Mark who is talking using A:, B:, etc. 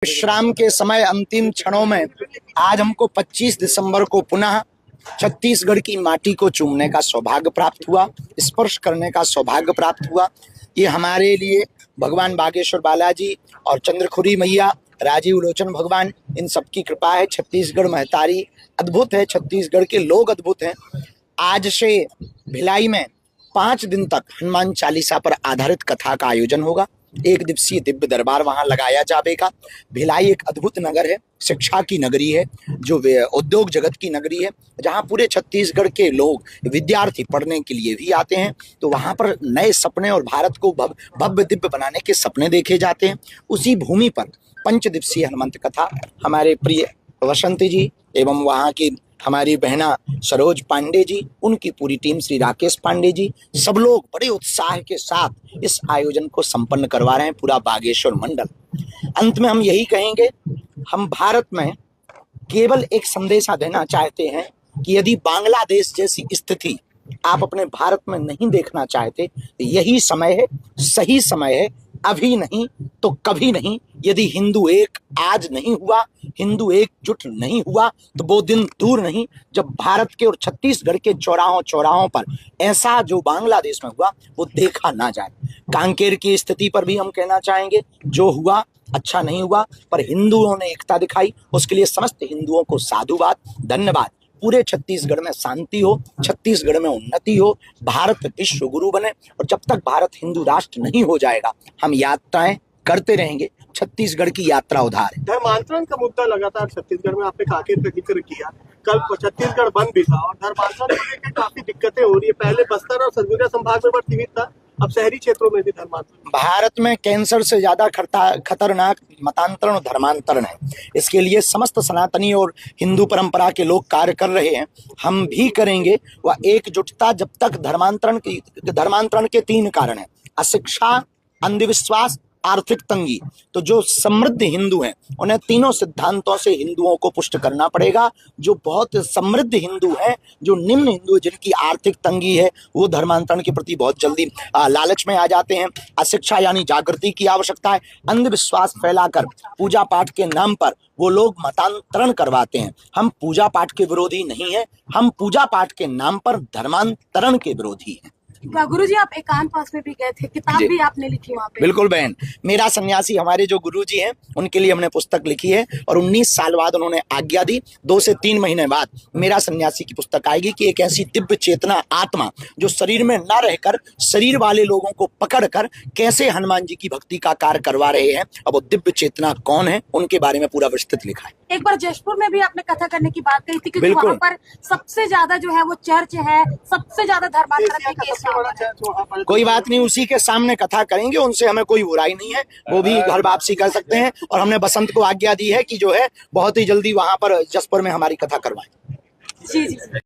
A: विश्राम के समय अंतिम क्षणों में आज हमको 25 दिसंबर को पुनः छत्तीसगढ़ की माटी को चूमने का सौभाग्य प्राप्त हुआ, स्पर्श करने का सौभाग्य प्राप्त हुआ। ये हमारे लिए भगवान बागेश्वर बालाजी और चंद्रखुरी मैया, राजीव लोचन भगवान, इन सबकी कृपा है। छत्तीसगढ़ महतारी अद्भुत है, छत्तीसगढ़ के लोग अद्भुत हैं। आज से भिलाई में 5 दिन तक हनुमान चालीसा पर आधारित कथा का आयोजन होगा। 1 दिवसीय दिव्य दरबार वहां लगाया जाएगा। भिलाई एक अद्भुत नगर है, शिक्षा की नगरी है, जो उद्योग जगत की नगरी है, जहां पूरे छत्तीसगढ़ के लोग विद्यार्थी पढ़ने के लिए भी आते हैं। तो वहां पर नए सपने और भारत को भव्य दिव्य बनाने के सपने देखे जाते हैं। उसी भूमि पर 5 दिवसीय हनुमंत कथा हमारे प्रिय वसंती जी एवं वहाँ की हमारी बहना सरोज पांडे जी, उनकी पूरी टीम, श्री राकेश पांडे जी, सब लोग बड़े उत्साह के साथ इस आयोजन को संपन्न करवा रहे हैं, पूरा बागेश्वर मंडल। अंत में हम यही कहेंगे, हम भारत में केवल एक संदेशा देना चाहते हैं कि यदि बांग्लादेश जैसी स्थिति आप अपने भारत में नहीं देखना चाहते, यही समय है, सही समय है, अभी नहीं तो कभी नहीं। यदि हिंदू एक आज नहीं हुआ, हिंदू एकजुट नहीं हुआ, तो वो दिन दूर नहीं जब भारत के और छत्तीसगढ़ के चौराहों पर ऐसा जो बांग्लादेश में हुआ वो देखा ना जाए। कांकेर की स्थिति पर भी हम कहना चाहेंगे, जो हुआ अच्छा नहीं हुआ, पर हिंदुओं ने एकता दिखाई, उसके लिए समस्त हिंदुओं को साधुवाद, धन्यवाद। पूरे छत्तीसगढ़ में शांति हो, छत्तीसगढ़ में उन्नति हो, भारत विश्व गुरु बने। और जब तक भारत हिंदू राष्ट्र नहीं हो जाएगा, हम यात्राएं करते रहेंगे। छत्तीसगढ़ की यात्रा उधार है।
B: धर्मांतरण का मुद्दा लगातार छत्तीसगढ़ में, आपने कांकेर का जिक्र किया, कल छत्तीसगढ़ बंद भी था और धर्मांतरण को लेकर काफी दिक्कतें हो रही है। पहले बस्तर और सरगुजा संभाग में सीमित था, अब शहरी क्षेत्रों में भी धर्मांतरण।
A: भारत में कैंसर से ज्यादा खतरनाक मतांतरण और धर्मांतरण है। इसके लिए समस्त सनातनी और हिंदू परंपरा के लोग कार्य कर रहे हैं, हम भी करेंगे। वह एकजुटता जब तक धर्मांतरण के 3 कारण हैं: अशिक्षा, अंधविश्वास, आर्थिक तंगी। तो जो समृद्ध हिंदू हैं उन्हें तीनों सिद्धांतों से हिंदुओं को पुष्ट करना पड़ेगा। जो बहुत समृद्ध हिंदू हैं, जो निम्न हिंदू जिनकी आर्थिक तंगी है, वो धर्मांतरण के प्रति बहुत जल्दी लालच में आ जाते हैं। अशिक्षा यानी जागृति की आवश्यकता है। अंधविश्वास फैलाकर पूजा पाठ के नाम पर वो लोग मतांतरण करवाते हैं। हम पूजा पाठ के विरोधी नहीं है, हम पूजा पाठ के नाम पर धर्मांतरण के विरोधी हैं।
C: गुरुजी, आप एकांतवास में भी गए थे, किताब भी आपने लिखी वहाँ पे।
A: बिल्कुल बहन, मेरा सन्यासी, हमारे जो गुरुजी हैं उनके लिए हमने पुस्तक लिखी है और 19 साल बाद उन्होंने आज्ञा दी। 2 से 3 महीने बाद मेरा सन्यासी की पुस्तक आएगी कि एक ऐसी दिव्य चेतना आत्मा जो शरीर में न रहकर शरीर वाले लोगों को पकड़कर कैसे हनुमान जी की भक्ति का कार्य करवा रहे हैं, अब वो दिव्य चेतना कौन है, उनके बारे में पूरा विस्तृत लिखा है।
C: एक बार जशपुर में भी आपने कथा करने की बात कही थी, क्योंकि वहाँ पर सबसे ज्यादा जो है वो चर्च है, सबसे ज्यादा धर्मांतरण के केस।
A: कोई बात नहीं, उसी के सामने कथा करेंगे, उनसे हमें कोई बुराई नहीं है, वो भी घर वापसी कर सकते हैं। और हमने बसंत को आज्ञा दी है कि जो है बहुत ही जल्दी वहां पर जसपुर में हमारी कथा करवाएं।
C: जी।